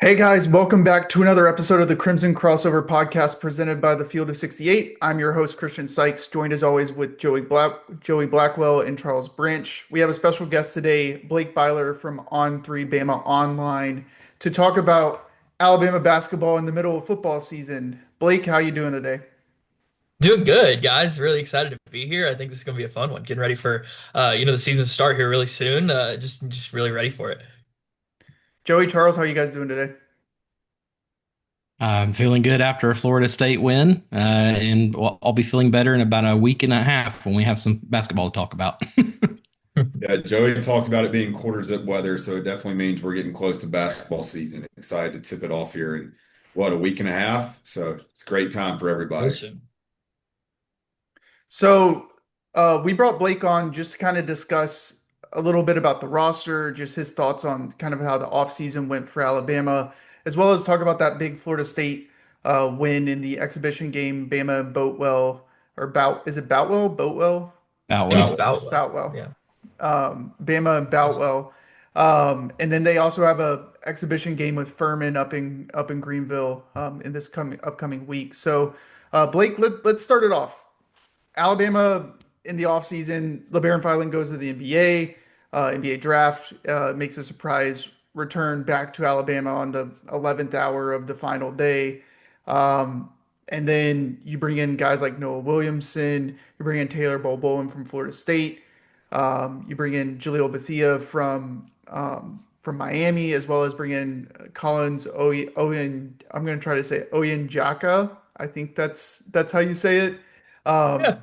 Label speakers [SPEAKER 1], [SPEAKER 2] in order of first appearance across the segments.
[SPEAKER 1] Hey guys, welcome back to another episode of the Crimson Crossover podcast presented by the Field of 68. I'm your host, Christian Sykes, joined as always with Joey Blackwell and Charles Branch. We have a special guest today, Blake Byler from On3 Bama Online, to talk about Alabama basketball in the middle of football season. Blake, how you doing today?
[SPEAKER 2] Doing good, guys. Really excited to be here. I think this is gonna be a fun one. Getting ready for the season to start here really soon. Just really ready for it.
[SPEAKER 1] Joey, Charles, how you guys doing today?
[SPEAKER 3] I'm feeling good after a Florida State win, and I'll be feeling better in about a week and a half when we have some basketball to talk about.
[SPEAKER 4] Yeah, Joey talked about it being quarter zip weather, so it definitely means we're getting close to basketball season. Excited to tip it off here in what, a week and a half? So it's a great time for
[SPEAKER 2] Real
[SPEAKER 4] everybody.
[SPEAKER 2] soon.
[SPEAKER 1] So, we brought Blake on just to kind of discuss a little bit about the roster, just his thoughts on kind of how the offseason went for Alabama, as well as talk about that big Florida State win in the exhibition game, Bama Boatwell, or Bout, is it Boutwell? Boatwell?
[SPEAKER 3] Oh
[SPEAKER 2] I think it's
[SPEAKER 3] well,
[SPEAKER 2] about
[SPEAKER 1] Boutwell.
[SPEAKER 2] yeah.
[SPEAKER 1] Bama and Boutwell. And then they also have a exhibition game with Furman up in Greenville in this coming upcoming week. So, Blake, let's start it off. Alabama in the offseason, LeBaron Filing goes to the NBA, NBA draft, makes a surprise return back to Alabama on the 11th hour of the final day. Um, and then you bring in guys like Noah Williamson, you bring in Taylor Bowen from Florida State, you bring in Jaleel Bethia from Miami, as well as bring in Collins Oyen. I'm going to try to say Oyenjaka. I think that's how you say it. Um,
[SPEAKER 2] Yeah.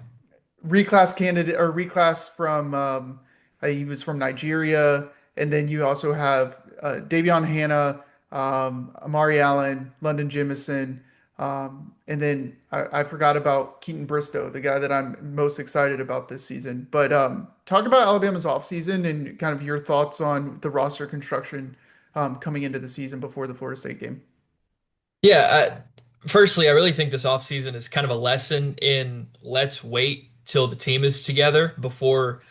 [SPEAKER 1] Reclass candidate or reclass from he was from Nigeria, and then you also have Davion Hannah, Amari Allen, London Jimison, and then I forgot about Keaton Bristow, the guy that I'm most excited about this season. But talk about Alabama's offseason and kind of your thoughts on the roster construction coming into the season before the Florida State game.
[SPEAKER 2] Yeah. Firstly, I really think this offseason is kind of a lesson in let's wait till the team is together before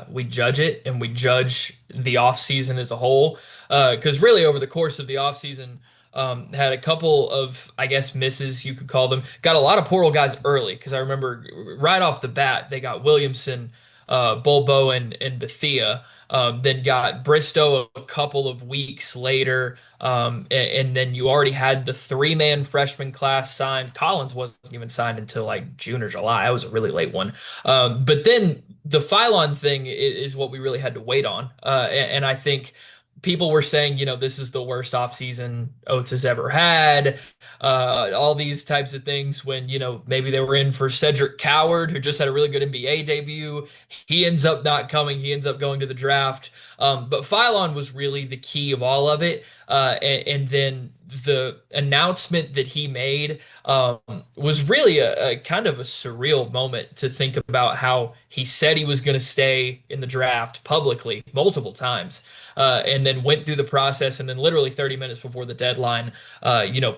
[SPEAKER 2] we judge it and we judge the offseason as a whole. Because really, over the course of the offseason, had a couple of, I guess, misses, you could call them. Got a lot of portal guys early because I remember right off the bat, they got Williamson, Bowen, and Bethea. Then got Bristow a couple of weeks later. And then you already had the three-man freshman class signed. Collins wasn't even signed until like June or July. That was a really late one. But then the Phylon thing is what we really had to wait on. And I think people were saying, this is the worst offseason Oates has ever had. All these types of things when, maybe they were in for Cedric Coward, who just had a really good NBA debut. He ends up not coming. He ends up going to the draft. But Phylon was really the key of all of it. And then the announcement that he made was really a kind of a surreal moment to think about how he said he was going to stay in the draft publicly multiple times, and then went through the process, and then literally 30 minutes before the deadline,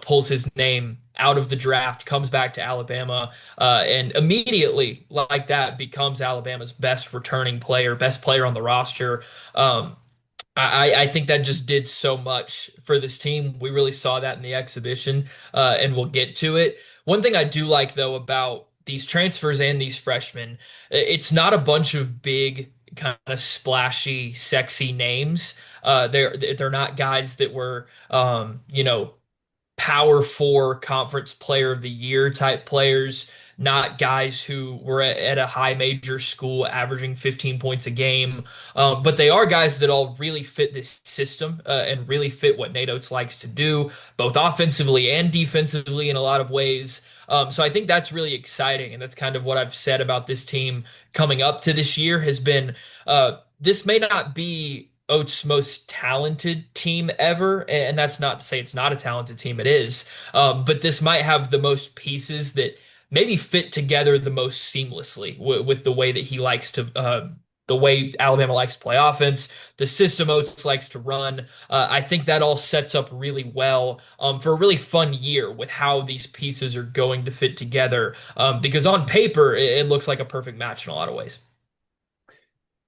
[SPEAKER 2] pulls his name out of the draft, comes back to Alabama, and immediately, like that, becomes Alabama's best returning player, best player on the roster. I think that just did so much for this team. We really saw that in the exhibition, and we'll get to it. One thing I do like, though, about these transfers and these freshmen, it's not a bunch of big, kind of splashy, sexy names. They're not guys that were, Power Four Conference Player of the Year type players, not guys who were at a high major school averaging 15 points a game. But they are guys that all really fit this system, and really fit what Nate Oates likes to do, both offensively and defensively in a lot of ways. So I think that's really exciting. And that's kind of what I've said about this team coming up to this year has been, this may not be Oates' most talented team ever, and that's not to say it's not a talented team. It is, but this might have the most pieces that maybe fit together the most seamlessly with the way that he likes to, the way Alabama likes to play offense, the system Oates likes to run. I think that all sets up really well, for a really fun year with how these pieces are going to fit together. Because on paper, it looks like a perfect match in a lot of ways.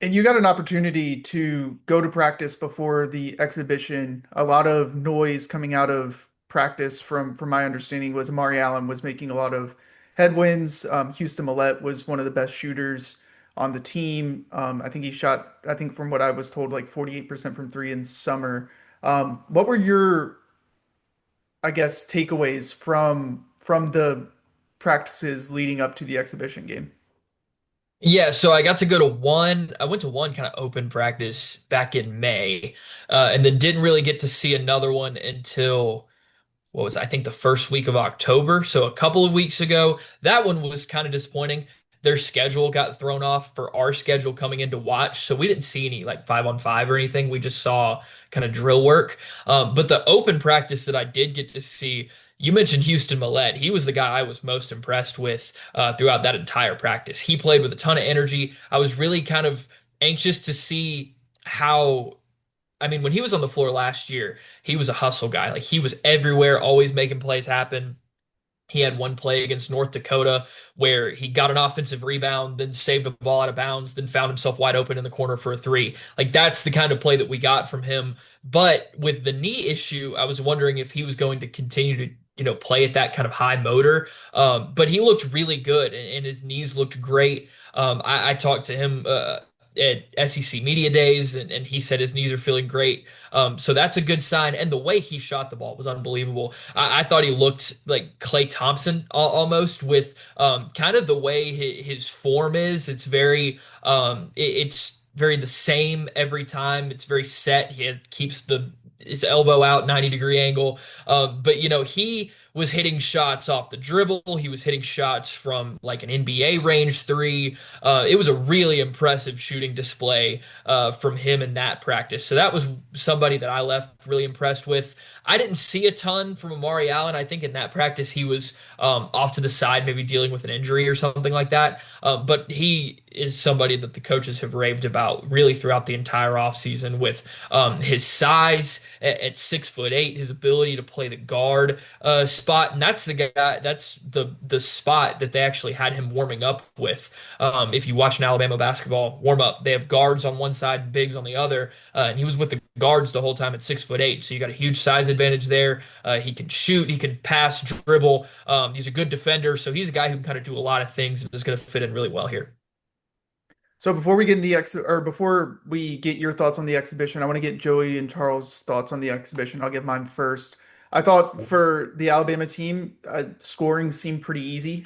[SPEAKER 1] And you got an opportunity to go to practice before the exhibition. A lot of noise coming out of practice from my understanding was Amari Allen was making a lot of headwinds. Houston Millette was one of the best shooters on the team. I think he shot, I think from what I was told, like 48% from three in summer. What were your, I guess, takeaways from the practices leading up to the exhibition game?
[SPEAKER 2] Yeah, so I got to go to one. I went to one kind of open practice back in May, and then didn't really get to see another one until what was I think the first week of October. So a couple of weeks ago, that one was kind of disappointing. Their schedule got thrown off for our schedule coming in to watch, so we didn't see any like 5-on-5 or anything. We just saw kind of drill work. But the open practice that I did get to see, you mentioned Houston Millette. He was the guy I was most impressed with throughout that entire practice. He played with a ton of energy. I was really kind of anxious to see how I mean, when he was on the floor last year, he was a hustle guy. Like he was everywhere, always making plays happen. He had one play against North Dakota where he got an offensive rebound, then saved a ball out of bounds, then found himself wide open in the corner for a three. Like that's the kind of play that we got from him. But with the knee issue, I was wondering if he was going to continue to, play at that kind of high motor. But he looked really good and his knees looked great. I talked to him at SEC Media Days, and he said his knees are feeling great. So that's a good sign. And the way he shot the ball was unbelievable. I thought he looked like Klay Thompson almost with kind of the way his form is. It's very it's very the same every time. It's very set. Keeps his elbow out 90-degree angle. But he was hitting shots off the dribble. He was hitting shots from like an NBA range three. It was a really impressive shooting display from him in that practice. So that was somebody that I left really impressed with. I didn't see a ton from Amari Allen. I think in that practice he was off to the side, maybe dealing with an injury or something like that. But he is somebody that the coaches have raved about really throughout the entire offseason with his size at 6'8", his ability to play the guard spot, and that's the guy. That's the spot that they actually had him warming up with. If you watch an Alabama basketball warm up, they have guards on one side, bigs on the other, and he was with the guards the whole time at 6'8". So you got a huge size advantage there. He can shoot, he can pass, dribble. He's a good defender, so he's a guy who can kind of do a lot of things and is going to fit in really well here.
[SPEAKER 1] So before we get in before we get your thoughts on the exhibition, I want to get Joey and Charles' thoughts on the exhibition. I'll give mine first. I thought for the Alabama team, scoring seemed pretty easy,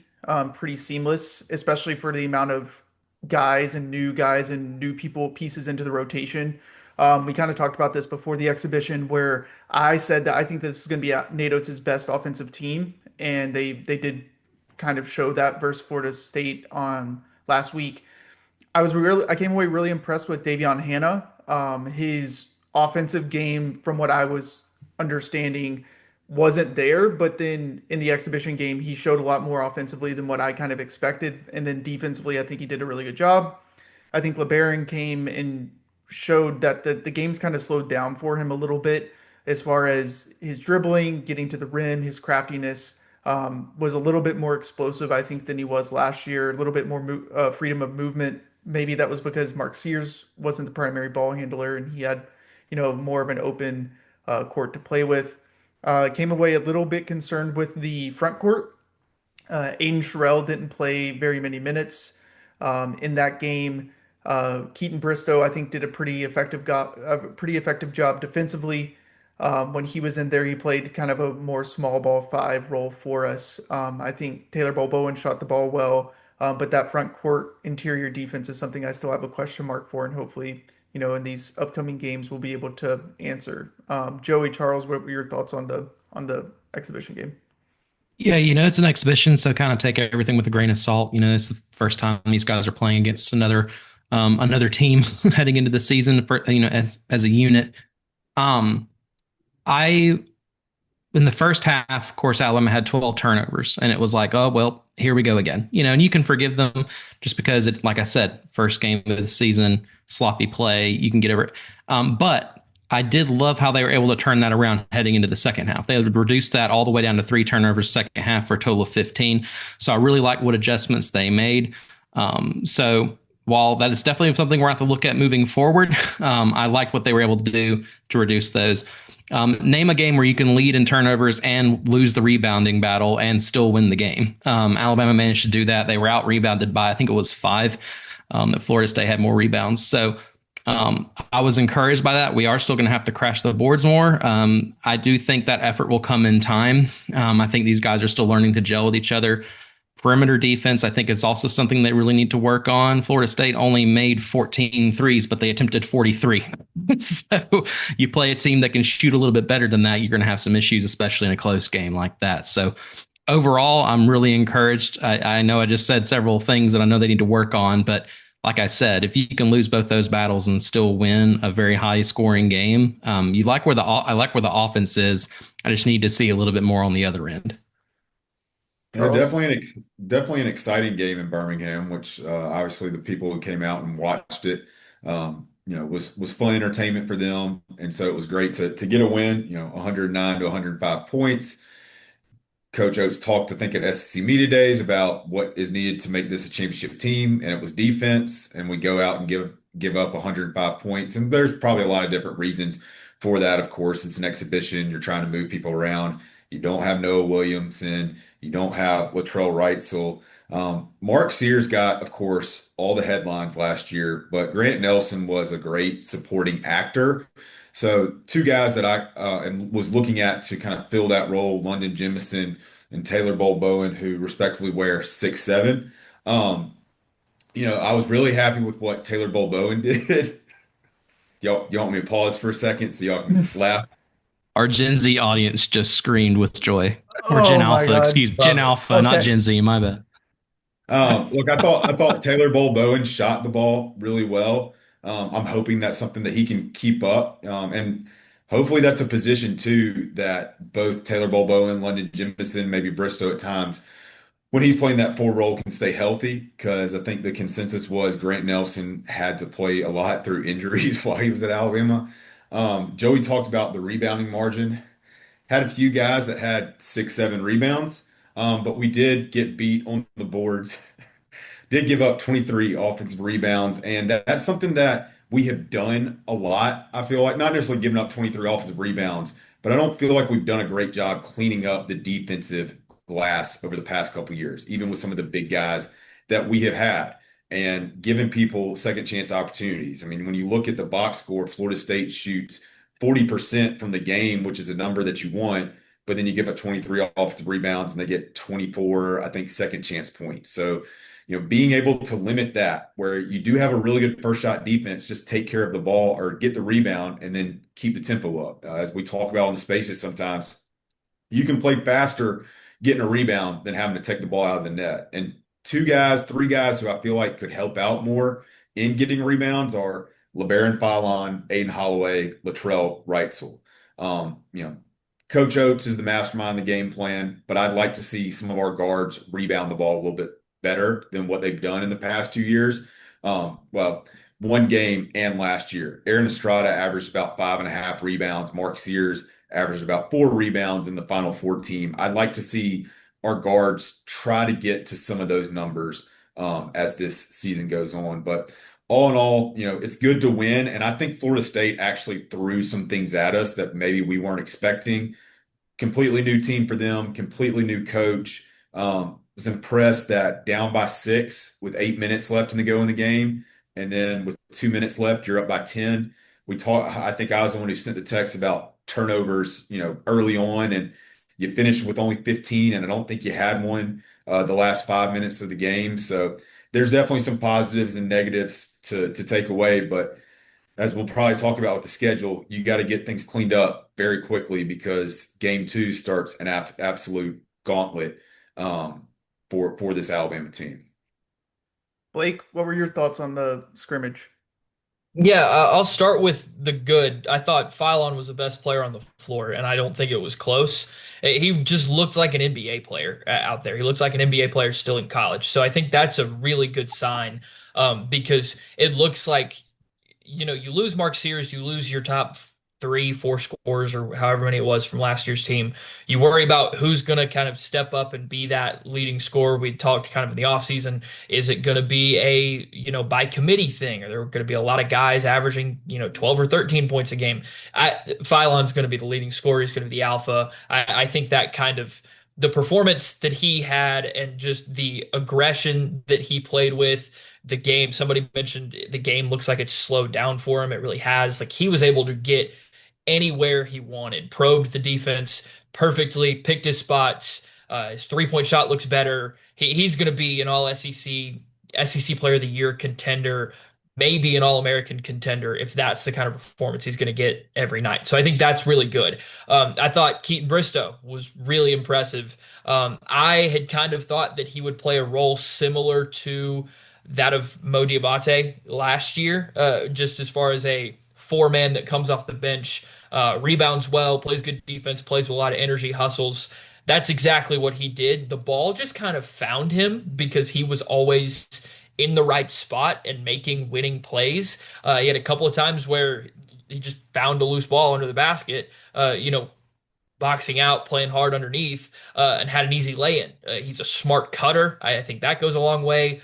[SPEAKER 1] pretty seamless, especially for the amount of guys and new pieces into the rotation. We kind of talked about this before the exhibition, where I said that I think this is going to be Nate Oates' best offensive team, and they did kind of show that versus Florida State on last week. I came away really impressed with Davion Hannah. His offensive game, from what I was understanding, wasn't there, but then in the exhibition game, he showed a lot more offensively than what I kind of expected. And then defensively, I think he did a really good job. I think LeBaron came and showed that the game's kind of slowed down for him a little bit as far as his dribbling, getting to the rim, his craftiness was a little bit more explosive, I think, than he was last year. A little bit more freedom of movement. Maybe that was because Mark Sears wasn't the primary ball handler and he had, more of an open court to play with. Came away a little bit concerned with the front court. Aiden Sherrill didn't play very many minutes in that game. Keaton Bristow, I think, did a pretty effective job defensively. When he was in there, he played kind of a more small ball five role for us. I think Taylor Bowen shot the ball well, but that front court interior defense is something I still have a question mark for, and hopefully, in these upcoming games, we'll be able to answer. Joey, Charles, what were your thoughts on the exhibition game?
[SPEAKER 3] Yeah, it's an exhibition, so kind of take everything with a grain of salt. It's the first time these guys are playing against another team heading into the season for as a unit. I In the first half, of course, Alabama had 12 turnovers, and it was like, oh well, here we go again. And you can forgive them just because it, like I said, first game of the season, sloppy play, you can get over it. But I did love how they were able to turn that around heading into the second half. They had reduced that all the way down to 3 turnovers second half for a total of 15. So I really like what adjustments they made. So while that is definitely something we're going to have to look at moving forward, I liked what they were able to do to reduce those. Name a game where you can lead in turnovers and lose the rebounding battle and still win the game. Alabama managed to do that. They were out rebounded by, I think it was 5. That Florida State had more rebounds. So I was encouraged by that. We are still going to have to crash the boards more. I do think that effort will come in time. I think these guys are still learning to gel with each other. Perimeter defense, I think, is also something they really need to work on. Florida State only made 14 threes, but they attempted 43. So you play a team that can shoot a little bit better than that, you're going to have some issues, especially in a close game like that. So overall, I'm really encouraged. I know I just said several things that I know they need to work on, but like I said, if you can lose both those battles and still win a very high scoring game, you like where I like where the offense is. I just need to see a little bit more on the other end.
[SPEAKER 4] Yeah,
[SPEAKER 1] Charles?
[SPEAKER 4] definitely an exciting game in Birmingham, which obviously the people who came out and watched it, was fun entertainment for them, and so it was great to get a win. 109 to 105 points. Coach Oates talked, I think, at SEC Media Days about what is needed to make this a championship team, and it was defense. And we go out and give up 105 points, and there's probably a lot of different reasons for that. Of course, it's an exhibition. You're trying to move people around. You don't have Noah Williamson. You don't have Latrell Wrightsell. Mark Sears got, of course, all the headlines last year, but Grant Nelson was a great supporting actor. So two guys that I was looking at to kind of fill that role, London Jemison and Taylor Bowen, who respectively wear 6'7". I was really happy with what Taylor Bowen did. Y'all want me to pause for a second so y'all can laugh?
[SPEAKER 3] Our Gen Z audience just screamed with joy. Or Gen
[SPEAKER 1] Oh my
[SPEAKER 3] Alpha,
[SPEAKER 1] God.
[SPEAKER 3] excuse me, Gen
[SPEAKER 2] Love it.
[SPEAKER 3] Alpha, not
[SPEAKER 1] Okay.
[SPEAKER 3] Gen Z, my bad.
[SPEAKER 4] Look, I thought Taylor Bowen shot the ball really well. I'm hoping that's something that he can keep up, and hopefully that's a position too that both Taylor Bowen, London Jemison, maybe Bristow at times, when he's playing that full role, can stay healthy. Because I think the consensus was Grant Nelson had to play a lot through injuries while he was at Alabama. Joey talked about the rebounding margin. Had a few guys that had 6, 7 rebounds, but we did get beat on the boards. Did give up 23 offensive rebounds, and that's something that we have done a lot. I feel like not necessarily giving up 23 offensive rebounds, but I don't feel like we've done a great job cleaning up the defensive glass over the past couple years, even with some of the big guys that we have had and giving people second chance opportunities. I mean, when you look at the box score, Florida State shoots 40% from the game, which is a number that you want, but then you give up 23 offensive rebounds and they get 24, I think, second chance points. So, being able to limit that where you do have a really good first shot defense, just take care of the ball or get the rebound and then keep the tempo up. As we talk about in the spaces sometimes, you can play faster getting a rebound than having to take the ball out of the net. And 2 guys, 3 guys who I feel like could help out more in getting rebounds are LeBaron Philon, Aiden Holloway, Latrell Wrightsell. Coach Oates is the mastermind of the game plan, but I'd like to see some of our guards rebound the ball a little bit better than what they've done in the past 2 years. Well, one game and last year. Aaron Estrada averaged about 5.5 rebounds. Mark Sears averaged about 4 rebounds in the Final Four team. I'd like to see our guards try to get to some of those numbers as this season goes on. But all in all, it's good to win. And I think Florida State actually threw some things at us that maybe we weren't expecting. Completely new team for them, completely new coach. Was impressed that down by 6 with 8 minutes left in the go in the game, and then with 2 minutes left, you're up by 10. I think I was the one who sent the text about turnovers, early on, and you finished with only 15, and I don't think you had one the last 5 minutes of the game. So there's definitely some positives and negatives to take away, but as we'll probably talk about with the schedule, you got to get things cleaned up very quickly because game 2 starts an absolute gauntlet for this Alabama team.
[SPEAKER 1] Blake, what were your thoughts on the scrimmage?
[SPEAKER 2] Yeah, I'll start with the good. I thought Philon was the best player on the floor, and I don't think it was close. He just looked like an NBA player out there. He looks like an NBA player still in college. So I think that's a really good sign because it looks like, you lose Mark Sears, you lose your top three, four scores or however many it was from last year's team. You worry about who's going to kind of step up and be that leading scorer. We talked kind of in the offseason. Is it going to be a, by committee thing? Are there going to be a lot of guys averaging, 12 or 13 points a game? Phylon's going to be the leading scorer. He's going to be the alpha. I think that kind of the performance that he had and just the aggression that he played with the game. Somebody mentioned the game looks like it's slowed down for him. It really has. Like he was able to get anywhere he wanted, probed the defense perfectly, picked his spots. His 3-point shot looks better. He's going to be an all SEC Player of the Year contender, maybe an All American contender if that's the kind of performance he's going to get every night. So I think that's really good. I thought Keaton Bristow was really impressive. I had kind of thought that he would play a role similar to that of Mo Diabate last year, just as far as a four-man that comes off the bench, rebounds well, plays good defense, plays with a lot of energy, hustles. That's exactly what he did. The ball just kind of found him because he was always in the right spot and making winning plays. He had a couple of times where he just found a loose ball under the basket, boxing out, playing hard underneath, and had an easy lay-in. He's a smart cutter. I think that goes a long way.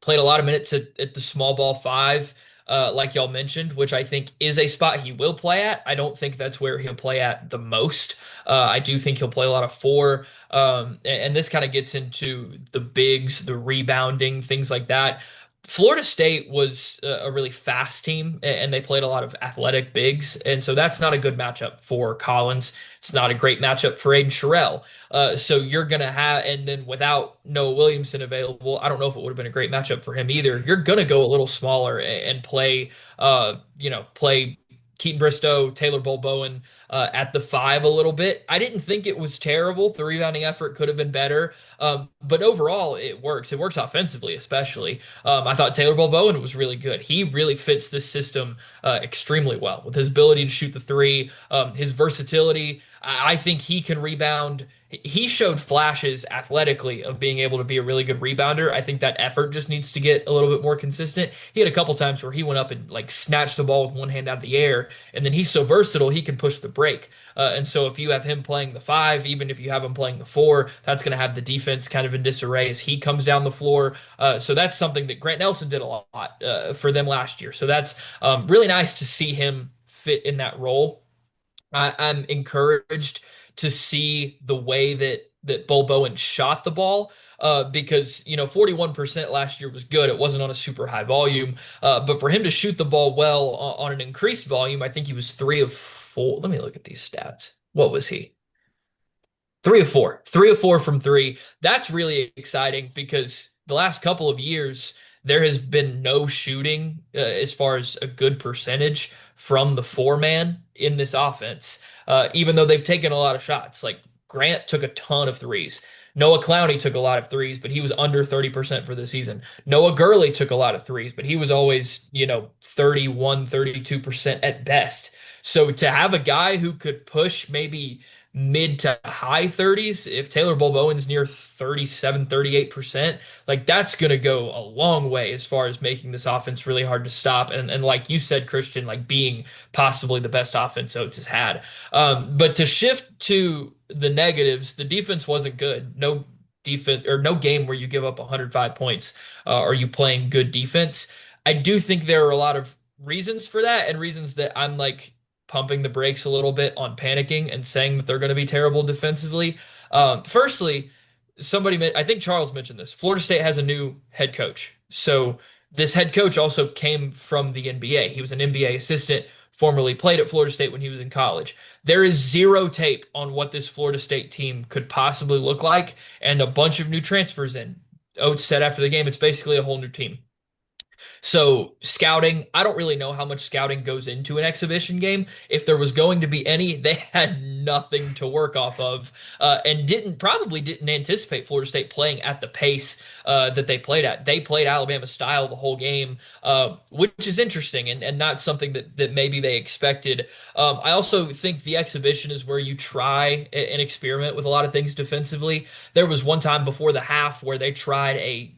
[SPEAKER 2] Played a lot of minutes at the small ball five, like y'all mentioned, which I think is a spot he will play at. I don't think that's where he'll play at the most. I do think he'll play a lot of four. And this kind of gets into the bigs, the rebounding, things like that. Florida State was a really fast team, and they played a lot of athletic bigs, and so that's not a good matchup for Collins. It's not a great matchup for Aiden Sherrill. So you're gonna have, and then without Noah Williamson available, I don't know if it would have been a great matchup for him either. You're gonna go a little smaller and play, play Keaton Bristow, Taylor Bowen at the five a little bit. I didn't think it was terrible. The rebounding effort could have been better. But overall, it works. It works offensively, especially. I thought Taylor Bowen was really good. He really fits this system extremely well with his ability to shoot the three, his versatility. I think he can rebound. He showed flashes athletically of being able to be a really good rebounder. I think that effort just needs to get a little bit more consistent. He had a couple times where he went up and like snatched the ball with one hand out of the air, and then he's so versatile he can push the break. And so if you have him playing the five, even if you have him playing the four, that's going to have the defense kind of in disarray as he comes down the floor. So that's something that Grant Nelson did a lot for them last year. So that's really nice to see him fit in that role. I'm encouraged to see the way that Bol Bowen shot the ball because 41% last year was good. It wasn't on a super high volume, but for him to shoot the ball well on an increased volume, I think he was 3 of 4. Let me look at these stats. What was he? 3 of 4. 3 of 4 from three. That's really exciting because the last couple of years there has been no shooting as far as a good percentage from the four-man in this offense, even though they've taken a lot of shots. Like Grant took a ton of threes. Noah Clowney took a lot of threes, but he was under 30% for the season. Noah Gurley took a lot of threes, but he was always, 31, 32% at best. So to have a guy who could push maybe mid to high 30s, if Taylor Bowen's near 37, 38%, like that's going to go a long way as far as making this offense really hard to stop. And like you said, Christian, like being possibly the best offense Oates has had. But to shift to the negatives, the defense wasn't good. No defense or no game where you give up 105 points. Are you playing good defense? I do think there are a lot of reasons for that and reasons that I'm like pumping the brakes a little bit on panicking and saying that they're going to be terrible defensively. Firstly, I think Charles mentioned this. Florida State has a new head coach. So this head coach also came from the NBA. He was an NBA assistant, formerly played at Florida State when he was in college. There is zero tape on what this Florida State team could possibly look like, and a bunch of new transfers in. Oates said after the game, it's basically a whole new team. So scouting, I don't really know how much scouting goes into an exhibition game. If there was going to be any, they had nothing to work off of, and probably didn't anticipate Florida State playing at the pace that they played at. They played Alabama style the whole game, which is interesting and not something that maybe they expected. I also think the exhibition is where you try and experiment with a lot of things defensively. There was one time before the half where they tried a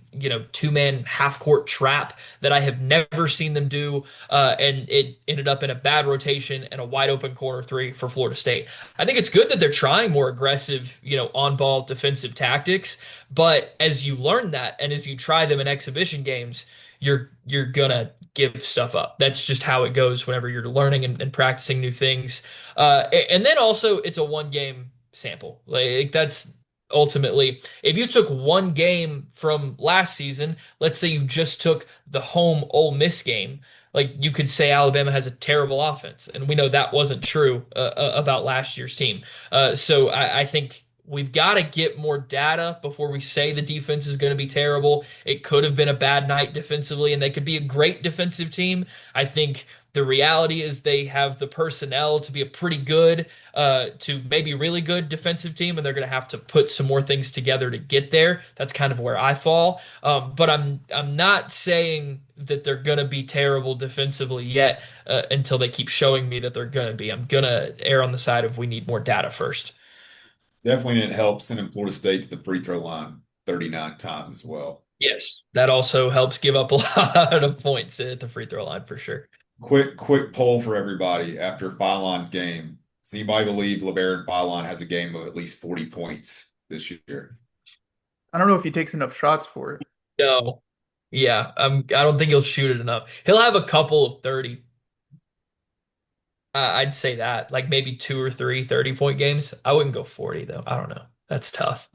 [SPEAKER 2] two-man half-court trap that I have never seen them do, and it ended up in a bad rotation and a wide open corner three for Florida State. I think it's good that they're trying more aggressive, on-ball defensive tactics, but as you learn that and as you try them in exhibition games, you're gonna give stuff up. That's just how it goes whenever you're learning and practicing new things. And then also it's a one game sample. Like that's ultimately, if you took one game from last season, let's say you just took the home Ole Miss game, like you could say Alabama has a terrible offense, and we know that wasn't true about last year's team. So I think we've got to get more data before we say the defense is going to be terrible. It could have been a bad night defensively, and they could be a great defensive team. I think the reality is they have the personnel to be a pretty good, to maybe really good defensive team, and they're going to have to put some more things together to get there. That's kind of where I fall. But I'm not saying that they're going to be terrible defensively yet, until they keep showing me that they're going to be. I'm going to err on the side of we need more data first.
[SPEAKER 4] Definitely didn't help sending Florida State to the free throw line 39 times as well.
[SPEAKER 2] Yes, that also helps give up a lot of points at the free throw line for sure.
[SPEAKER 4] Quick poll for everybody after Philon's game. Does anybody believe LeBaron Philon has a game of at least 40 points this year?
[SPEAKER 1] I don't know if he takes enough shots for it.
[SPEAKER 2] No. Yeah, I don't think he'll shoot it enough. He'll have a couple of 30. I'd say that, like maybe two or three 30-point games. I wouldn't go 40 though. I don't know. That's tough.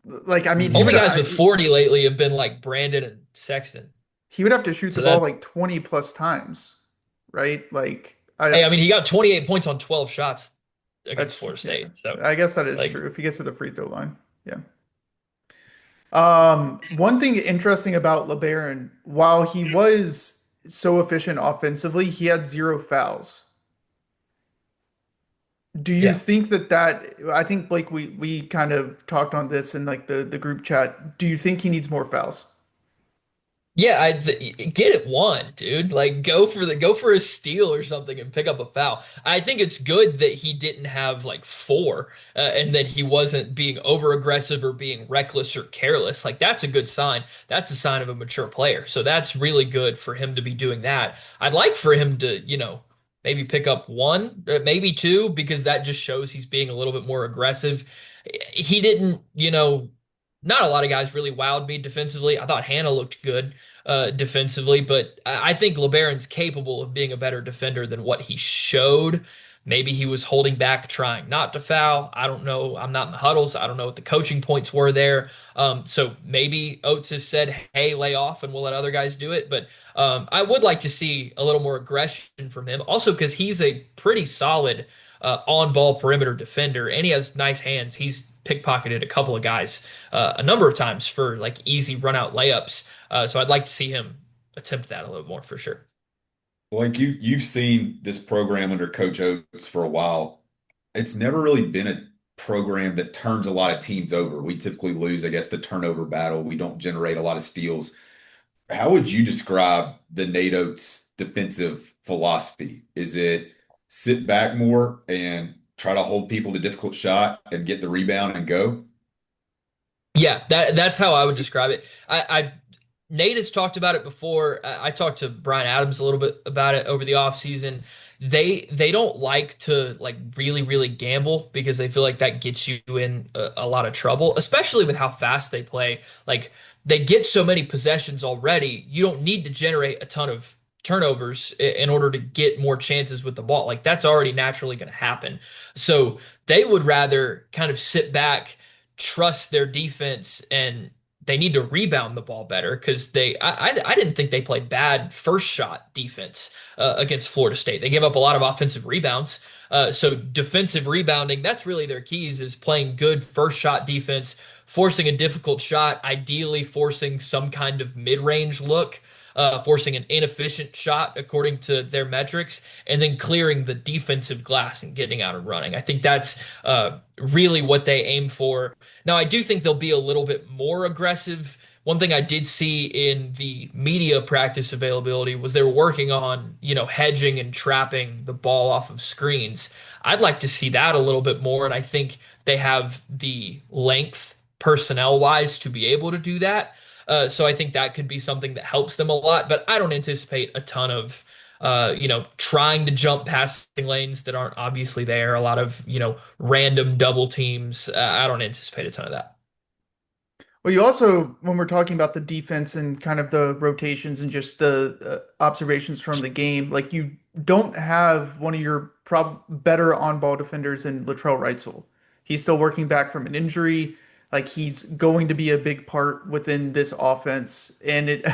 [SPEAKER 1] Like, I mean,
[SPEAKER 2] Only guys with 40 lately have been like Brandon and Sexton.
[SPEAKER 1] he would have to shoot
[SPEAKER 2] So
[SPEAKER 1] the ball
[SPEAKER 2] that's
[SPEAKER 1] like 20 plus times, right? Like,
[SPEAKER 2] Hey, I mean, he got 28 points on 12 shots against
[SPEAKER 1] that's
[SPEAKER 2] Florida
[SPEAKER 1] yeah.
[SPEAKER 2] State. So
[SPEAKER 1] I guess that is
[SPEAKER 2] like
[SPEAKER 1] true if he gets to the free throw line. Yeah. One thing interesting about LeBaron, while he was so efficient offensively, he had zero fouls. Do you
[SPEAKER 2] yeah.
[SPEAKER 1] think that I think Blake, we kind of talked on this in like the group chat. Do you think he needs more fouls?
[SPEAKER 2] Yeah, get it one, dude. Like go for a steal or something and pick up a foul. I think it's good that he didn't have like four, and that he wasn't being over aggressive or being reckless or careless. Like that's a good sign. That's a sign of a mature player. So that's really good for him to be doing that. I'd like for him to, maybe pick up one, maybe two, because that just shows he's being a little bit more aggressive. He didn't, not a lot of guys really wowed me defensively. I thought Hannah looked good defensively, but I think LeBaron's capable of being a better defender than what he showed. Maybe he was holding back, trying not to foul. I don't know. I'm not in the huddles. I don't know what the coaching points were there. So maybe Oates has said, hey, lay off and we'll let other guys do it. But I would like to see a little more aggression from him. Also, because he's a pretty solid on-ball perimeter defender, and he has nice hands. He's pickpocketed a couple of guys a number of times for like easy run-out layups. So I'd like to see him attempt that a little more for sure.
[SPEAKER 4] Like you've seen this program under Coach Oates for a while. It's never really been a program that turns a lot of teams over. We typically lose, I guess, the turnover battle. We don't generate a lot of steals. How would you describe the Nate Oates defensive philosophy? Is it sit back more and try to hold people to difficult shot and get the rebound and go?
[SPEAKER 2] Yeah, that's how I would describe it. Nate has talked about it before. I talked to Brian Adams a little bit about it over the offseason. They don't like to like really really gamble because they feel like that gets you in a lot of trouble, especially with how fast they play. Like they get so many possessions already. You don't need to generate a ton of turnovers in order to get more chances with the ball. Like that's already naturally going to happen. So they would rather kind of sit back, trust their defense, and they need to rebound the ball better because I didn't think they played bad first shot defense against Florida State. They gave up a lot of offensive rebounds. So defensive rebounding, that's really their keys, is playing good first shot defense, forcing a difficult shot, ideally forcing some kind of mid-range look, forcing an inefficient shot according to their metrics, and then clearing the defensive glass and getting out and running. I think that's really what they aim for. Now, I do think they'll be a little bit more aggressive. One thing I did see in the media practice availability was they were working on, hedging and trapping the ball off of screens. I'd like to see that a little bit more, and I think they have the length personnel wise to be able to do that. So I think that could be something that helps them a lot. But I don't anticipate a ton of trying to jump passing lanes that aren't obviously there. A lot of, random double teams. I don't anticipate a ton of that.
[SPEAKER 1] Well, you also, when we're talking about the defense and kind of the rotations and just the observations from the game, like you don't have one of your prob better on-ball defenders in Latrell Wrightsell. He's still working back from an injury. Like he's going to be a big part within this offense. And it,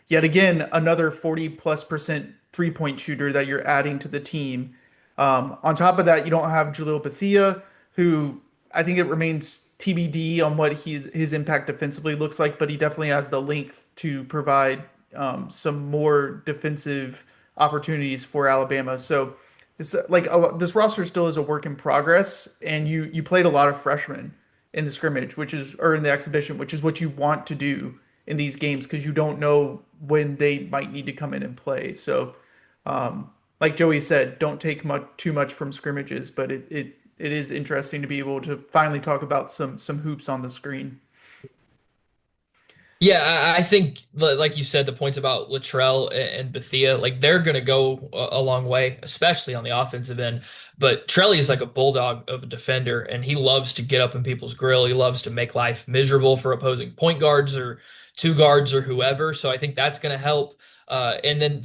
[SPEAKER 1] yet again, another 40 plus percent three-point shooter that you're adding to the team. On top of that, you don't have Jalil Bethia, who I think it remains TBD on what his impact defensively looks like, but he definitely has the length to provide some more defensive opportunities for Alabama. So it's like this roster still is a work in progress, and you played a lot of freshmen in the scrimmage, which is or in the exhibition, which is what you want to do in these games because you don't know when they might need to come in and play. So, like Joey said, don't take too much from scrimmages, but it is interesting to be able to finally talk about some hoops on the screen.
[SPEAKER 2] Yeah, I think, like you said, the points about Latrell and Bethia, like they're going to go a long way, especially on the offensive end. But Trelly is like a bulldog of a defender, and he loves to get up in people's grill. He loves to make life miserable for opposing point guards or two guards or whoever. So I think that's going to help. And then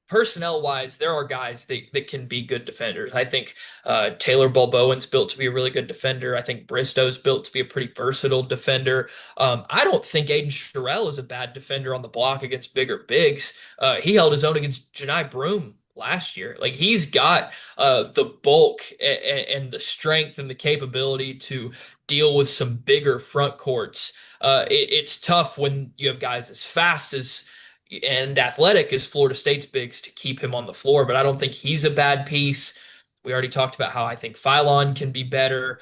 [SPEAKER 2] personnel wise, there are guys that can be good defenders. I think Taylor Balboa's built to be a really good defender. I think Bristow's built to be a pretty versatile defender. I don't think Aiden Sherrill is a bad defender on the block against bigger bigs. He held his own against Janai Broome last year. Like he's got the bulk and the strength and the capability to deal with some bigger front courts. It's tough when you have guys as fast as and athletic as Florida State's bigs to keep him on the floor, but I don't think he's a bad piece. We already talked about how I think Phylon can be better.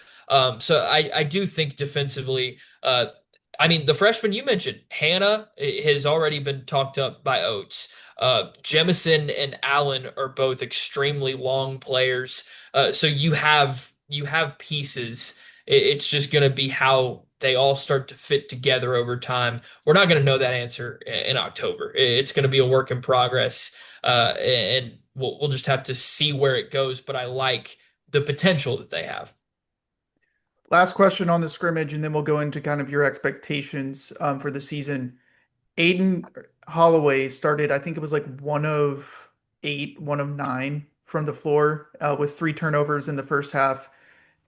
[SPEAKER 2] So I do think defensively, I mean, the freshman you mentioned, Hannah, has already been talked up by Oates. Jemison and Allen are both extremely long players. So you have pieces. It's just going to be how they all start to fit together over time. We're not going to know that answer in October. It's going to be a work in progress, and we'll just have to see where it goes. But I like the potential that they have.
[SPEAKER 1] Last question on the scrimmage, and then we'll go into kind of your expectations for the season. Aiden Holloway started, I think it was like 1 of 8, 1 of 9 from the floor with 3 turnovers in the first half.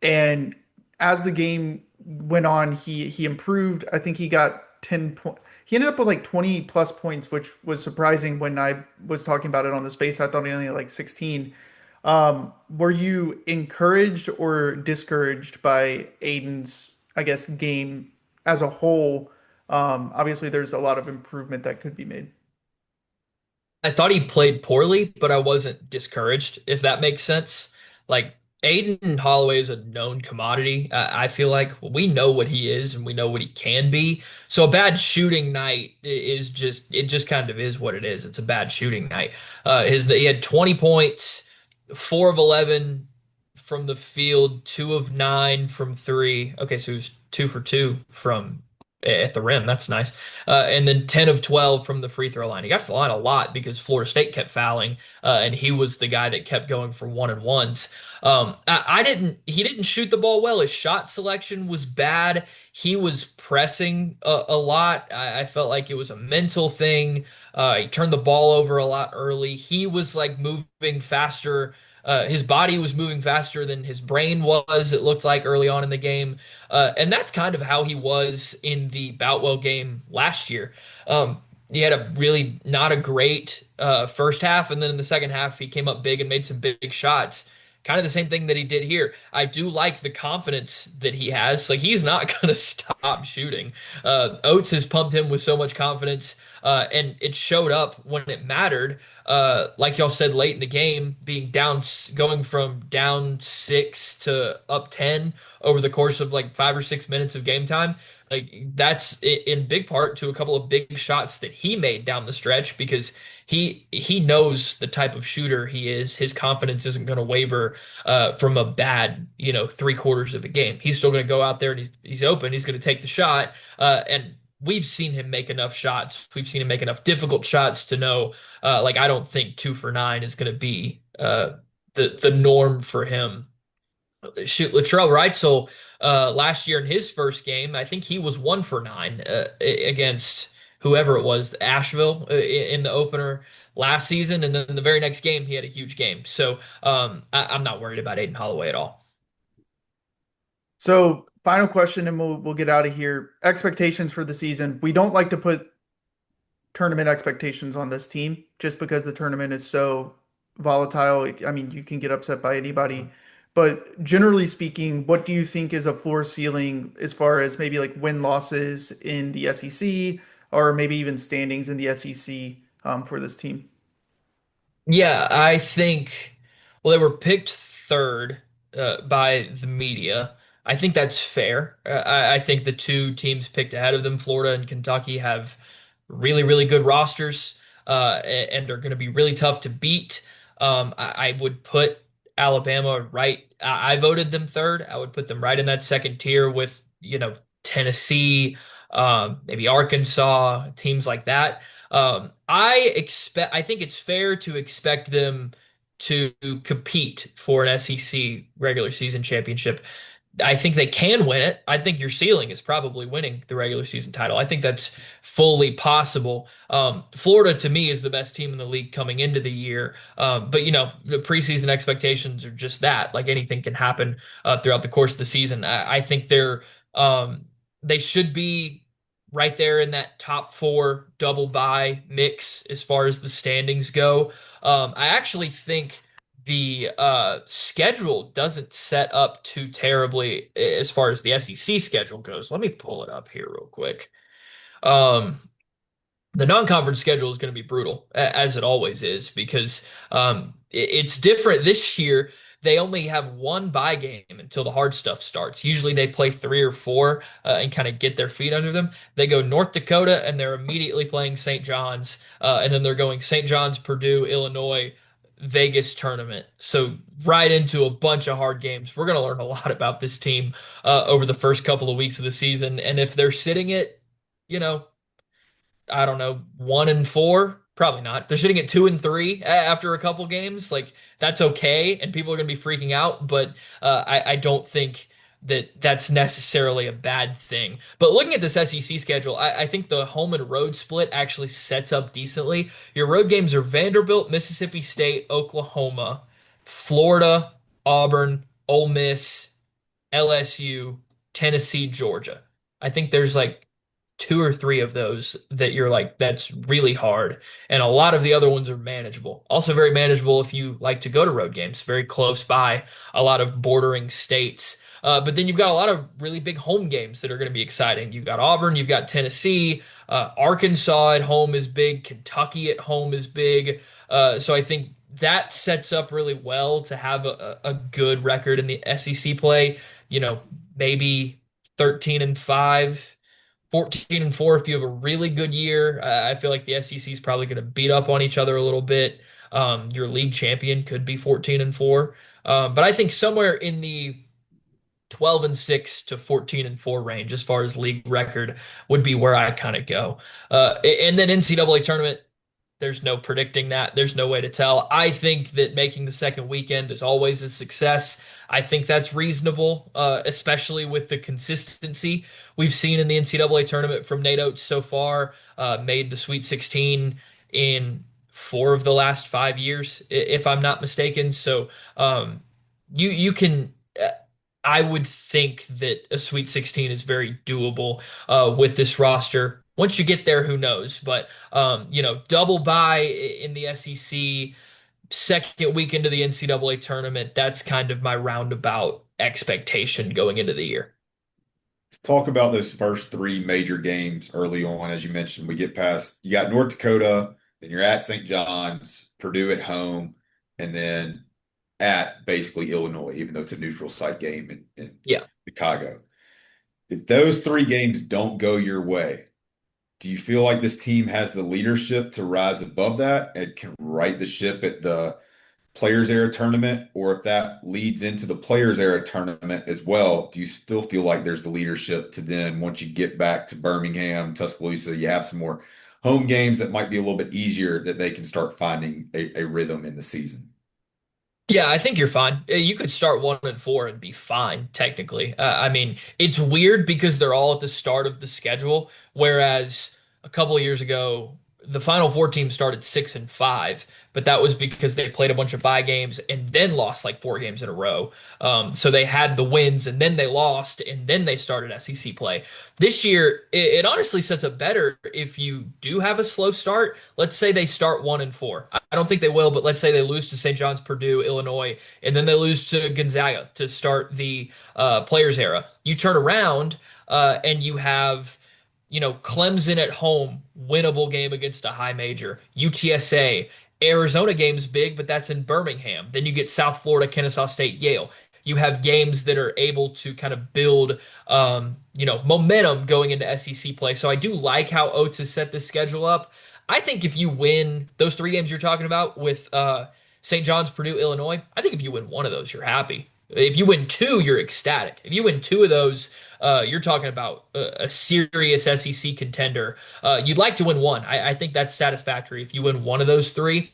[SPEAKER 1] And as the game went on, he improved. I think he got 10 point. He ended up with like 20 plus points, which was surprising when I was talking about it on the space. I thought he only had like 16. Were you encouraged or discouraged by Aiden's, I guess, game as a whole? Obviously, there's a lot of improvement that could be made.
[SPEAKER 2] I thought he played poorly, but I wasn't discouraged, if that makes sense. Like Aiden Holloway is a known commodity. I feel like we know what he is and we know what he can be. So a bad shooting night is just kind of is what it is. It's a bad shooting night. He had 20 points, 4 of 11 from the field, 2 of 9 from three. Okay, so he was 2 for 2 from at the rim. That's nice. And then 10 of 12 from the free throw line. He got to the line a lot because Florida State kept fouling, and he was the guy that kept going for one and ones. He didn't shoot the ball well. His shot selection was bad. He was pressing a lot. I felt like it was a mental thing. He turned the ball over a lot early. He was like moving faster. His body was moving faster than his brain was, it looked like early on in the game. And that's kind of how he was in the Boutwell game last year. He had a really not a great first half, and then in the second half, he came up big and made some big shots. Kind of the same thing that he did here. I do like the confidence that he has. Like he's not going to stop shooting. Oates has pumped him with so much confidence, and it showed up when it mattered. Like y'all said late in the game, being down, going from down 6 to up 10 over the course of like 5 or 6 minutes of game time. Like that's in big part to a couple of big shots that he made down the stretch because he knows the type of shooter he is. His confidence isn't going to waver from a bad, 3 quarters of a game. He's still going to go out there and he's open. He's going to take the shot. And we've seen him make enough shots. We've seen him make enough difficult shots to know, like, I don't think 2 for 9 is going to be the norm for him. Shoot, Latrell Wrightsell, last year in his first game, I think he was 1 for 9 against whoever it was, Asheville, in the opener last season, and then the very next game he had a huge game. So I'm not worried about Aiden Holloway at all.
[SPEAKER 1] So, final question, and we'll get out of here. Expectations for the season. We don't like to put tournament expectations on this team just because the tournament is so volatile. I mean, you can get upset by anybody. But generally speaking, what do you think is a floor ceiling as far as maybe like win losses in the SEC or maybe even standings in the SEC for this team?
[SPEAKER 2] Yeah, I think, well, they were picked third by the media. I think that's fair. I think the two teams picked ahead of them, Florida and Kentucky, have really, really good rosters and are going to be really tough to beat. I would put Alabama right. I voted them third. I would put them right in that second tier with, Tennessee, maybe Arkansas, teams like that. I think it's fair to expect them to compete for an SEC regular season championship. I think they can win it. I think your ceiling is probably winning the regular season title. I think that's fully possible. Florida, to me, is the best team in the league coming into the year. But the preseason expectations are just that. Like anything can happen throughout the course of the season. I think they should be right there in that top four double bye mix as far as the standings go. I actually think the schedule doesn't set up too terribly as far as the SEC schedule goes. Let me pull it up here real quick. Um, the non-conference schedule is going to be brutal, as it always is, because it's different this year. They only have one bye game until the hard stuff starts. Usually they play three or four and kind of get their feet under them. They go North Dakota and they're immediately playing St. John's, and then they're going St. John's, Purdue, Illinois, Vegas tournament. So right into a bunch of hard games. We're going to learn a lot about this team over the first couple of weeks of the season, and if they're sitting it, you know, I don't know, 1-4. Probably not. If they're sitting at 2-3 after a couple games, like that's okay, and people are going to be freaking out. But I don't think that that's necessarily a bad thing. But looking at this SEC schedule, I think the home and road split actually sets up decently. Your road games are Vanderbilt, Mississippi State, Oklahoma, Florida, Auburn, Ole Miss, LSU, Tennessee, Georgia. I think there's like two or three of those that you're like, that's really hard. And a lot of the other ones are manageable. Also, very manageable if you like to go to road games, very close by a lot of bordering states. But then you've got a lot of really big home games that are going to be exciting. You've got Auburn, you've got Tennessee, Arkansas at home is big, Kentucky at home is big. So I think that sets up really well to have a good record in the SEC play. Maybe 13-5. 14-4 if you have a really good year. I feel like the SEC is probably going to beat up on each other a little bit. Your league champion could be 14-4. But I think somewhere in the 12-6 to 14-4 range as far as league record would be where I kind of go. And then NCAA tournament, there's no predicting that. There's no way to tell. I think that making the second weekend is always a success. I think that's reasonable, especially with the consistency we've seen in the NCAA tournament from Nate Oates so far. Made the Sweet 16 in 4 of the last 5 years, if I'm not mistaken. So you can. I would think that a Sweet 16 is very doable with this roster. Once you get there, who knows? But double bye in the SEC, second week into the NCAA tournament, that's kind of my roundabout expectation going into the year.
[SPEAKER 4] Talk about those first three major games early on. As you mentioned, we get past, you got North Dakota, then you're at St. John's, Purdue at home, and then at basically Illinois, even though it's a neutral site game in
[SPEAKER 2] Yeah.
[SPEAKER 4] Chicago. If those three games don't go your way, do you feel like this team has the leadership to rise above that and can right the ship at Players Era tournament, or if that leads into the Players Era tournament as well, do you still feel like there's the leadership to then, once you get back to Birmingham, Tuscaloosa, you have some more home games that might be a little bit easier that they can start finding a rhythm in the season?
[SPEAKER 2] Yeah, I think you're fine. You could start 1-4 and be fine, technically. I mean, it's weird because they're all at the start of the schedule, whereas a couple of years ago, the Final Four team started 6-5, but that was because they played a bunch of bye games and then lost like 4 games in a row. So they had the wins and then they lost and then they started SEC play. This year, it honestly sets up better if you do have a slow start. Let's say they start 1-4. I don't think they will, but let's say they lose to St. John's, Purdue, Illinois, and then they lose to Gonzaga to start the Players Era. You turn around and you have, Clemson at home, winnable game against a high major. UTSA, Arizona game's big, but that's in Birmingham. Then you get South Florida, Kennesaw State, Yale. You have games that are able to kind of build, momentum going into SEC play. So I do like how Oates has set this schedule up. I think if you win those 3 games you're talking about with St. John's, Purdue, Illinois, I think if you win one of those, you're happy. If you win two, you're ecstatic. If you win two of those, you're talking about a serious SEC contender. You'd like to win one. I think that's satisfactory. If you win one of those 3,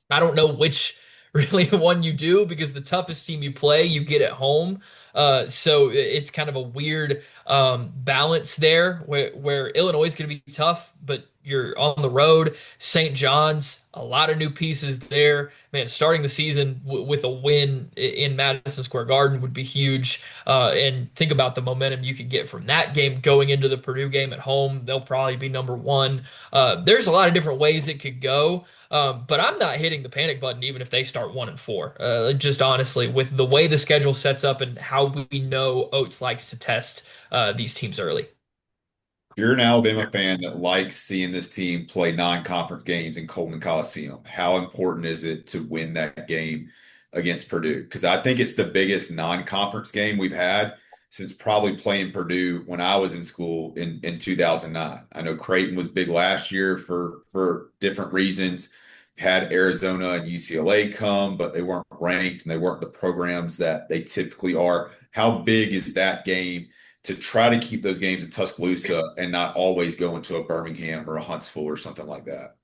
[SPEAKER 2] I don't know which really one you do because the toughest team you play, you get at home. So it's kind of a weird balance there where Illinois is going to be tough, but you're on the road. St. John's, a lot of new pieces there. Man, starting the season with a win in Madison Square Garden would be huge. And think about the momentum you could get from that game going into the Purdue game at home. They'll probably be number one. There's a lot of different ways it could go. But I'm not hitting the panic button even if they start 1-4. Just honestly, with the way the schedule sets up and how we know Oates likes to test these teams early.
[SPEAKER 4] You're an Alabama fan that likes seeing this team play non-conference games in Coleman Coliseum. How important is it to win that game against Purdue? Because I think it's the biggest non-conference game we've had since probably playing Purdue when I was in school in 2009. I know Creighton was big last year for different reasons. Had Arizona and UCLA come, but they weren't ranked and they weren't the programs that they typically are. How big is that game to try to keep those games in Tuscaloosa and not always go into a Birmingham or a Huntsville or something like that?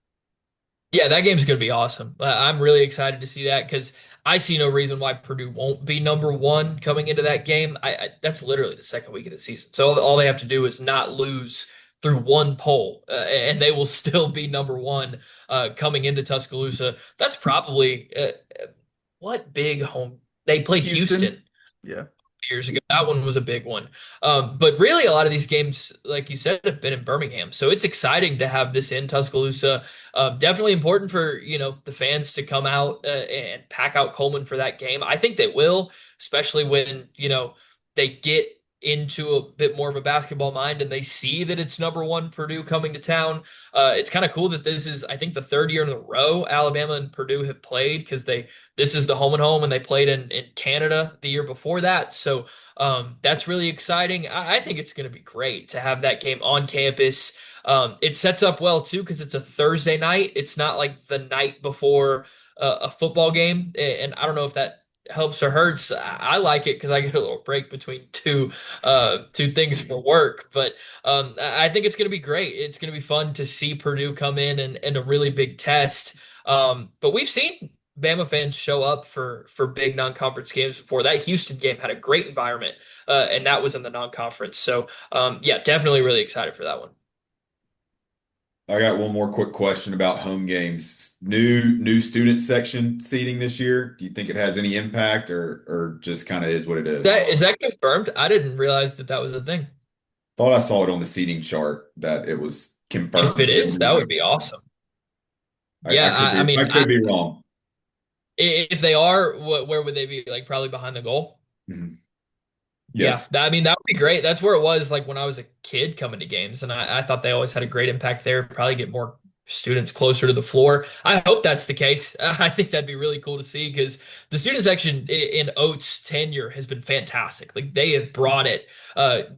[SPEAKER 2] Yeah, that game's going to be awesome. I'm really excited to see that because I see no reason why Purdue won't be number one coming into that game. That's literally the second week of the season. So all they have to do is not lose through one poll, and they will still be number one coming into Tuscaloosa. That's probably what big home they played Houston
[SPEAKER 1] Yeah.
[SPEAKER 2] years ago. That one was a big one. But really, a lot of these games, like you said, have been in Birmingham. So it's exciting to have this in Tuscaloosa. Definitely important for, the fans to come out and pack out Coleman for that game. I think they will, especially when, they get into a bit more of a basketball mind and they see that it's number one Purdue coming to town. It's kind of cool that this is, I think, the 3rd year in a row Alabama and Purdue have played because this is the home and home and they played in Canada the year before that. So that's really exciting. I think it's going to be great to have that game on campus. It sets up well too because it's a Thursday night. It's not like the night before a football game. And I don't know if that helps or hurts. I like it because I get a little break between two things for work. But I think it's going to be great. It's going to be fun to see Purdue come in and a really big test. But we've seen Bama fans show up for big non-conference games before. That Houston game had a great environment, and that was in the non-conference. So yeah, definitely really excited for that one.
[SPEAKER 4] I got one more quick question about home games. New student section seating this year. Do you think it has any impact or just kind of is what it is?
[SPEAKER 2] Is that confirmed? I didn't realize that was a thing.
[SPEAKER 4] Thought I saw it on the seating chart that it was
[SPEAKER 2] If it
[SPEAKER 4] confirmed.
[SPEAKER 2] is, that would be awesome.
[SPEAKER 4] I
[SPEAKER 2] Yeah,
[SPEAKER 4] could
[SPEAKER 2] I
[SPEAKER 4] be
[SPEAKER 2] mean,
[SPEAKER 4] I could be wrong.
[SPEAKER 2] if they are, where would they be? Like probably behind the goal.
[SPEAKER 4] Mhm.
[SPEAKER 2] Yeah,
[SPEAKER 4] Yes.
[SPEAKER 2] I mean that would be great. That's where it was like when I was a kid coming to games, and I thought they always had a great impact there. Probably get more students closer to the floor. I hope that's the case. I think that'd be really cool to see because the student section in Oates' tenure has been fantastic. Like they have brought it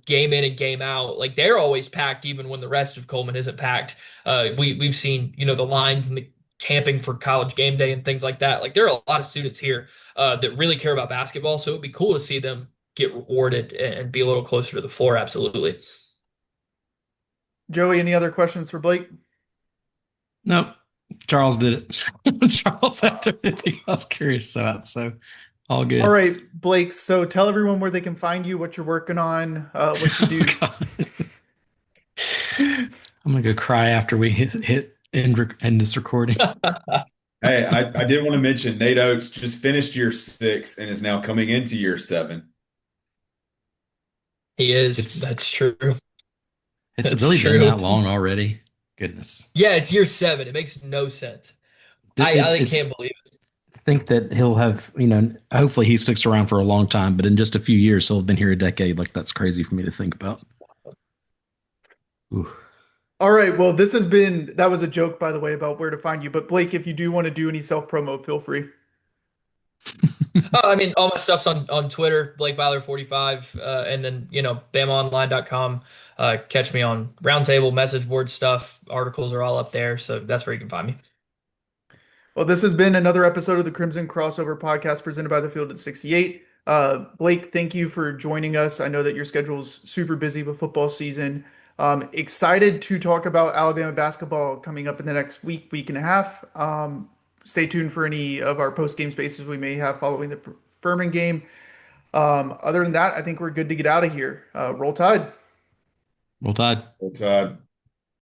[SPEAKER 2] game in and game out. Like they're always packed, even when the rest of Coleman isn't packed. We've seen the lines in the camping for college game day and things like that. Like there are a lot of students here that really care about basketball, so it would be cool to see them get rewarded and be a little closer to the floor. Absolutely.
[SPEAKER 1] Joey, any other questions for Blake?
[SPEAKER 3] Nope. Charles did it. Charles asked everything I was curious about, so all
[SPEAKER 1] All
[SPEAKER 3] good.
[SPEAKER 1] right, Blake. So tell everyone where they can find you, what you're working on, what you
[SPEAKER 3] Oh,
[SPEAKER 1] do.
[SPEAKER 3] God. I'm gonna go cry after we hit end this recording.
[SPEAKER 4] Hey, I did want to mention Nate Oates just finished year 6 and is now coming into year 7.
[SPEAKER 2] He is.
[SPEAKER 3] It's
[SPEAKER 2] That's true.
[SPEAKER 3] it's
[SPEAKER 2] That's
[SPEAKER 3] really been
[SPEAKER 2] true.
[SPEAKER 3] that long already. Goodness.
[SPEAKER 2] Yeah, it's year 7. It makes no sense. I
[SPEAKER 3] It's
[SPEAKER 2] can't believe it.
[SPEAKER 3] I think that he'll have, hopefully he sticks around for a long time, but in just a few years he'll have been here a decade. Like that's crazy for me to think about. Ooh.
[SPEAKER 1] All right. Well, that was a joke, by the way, about where to find you. But Blake, if you do want to do any self promo, feel free.
[SPEAKER 2] I mean, all my stuff's on Twitter, Blake Byler 45, and then BamaOnline.com. Catch me on Roundtable, message board stuff. Articles are all up there, so that's where you can find me.
[SPEAKER 1] Well, this has been another episode of the Crimson Crossover Podcast presented by the Field at 68. Blake, thank you for joining us. I know that your schedule is super busy with football season. Excited to talk about Alabama basketball coming up in the next week and a half. Stay tuned for any of our post-game spaces we may have following the Furman game. Other than that, I think we're good to get out of here. Roll Tide.
[SPEAKER 3] Well, Todd.
[SPEAKER 4] Well, Todd.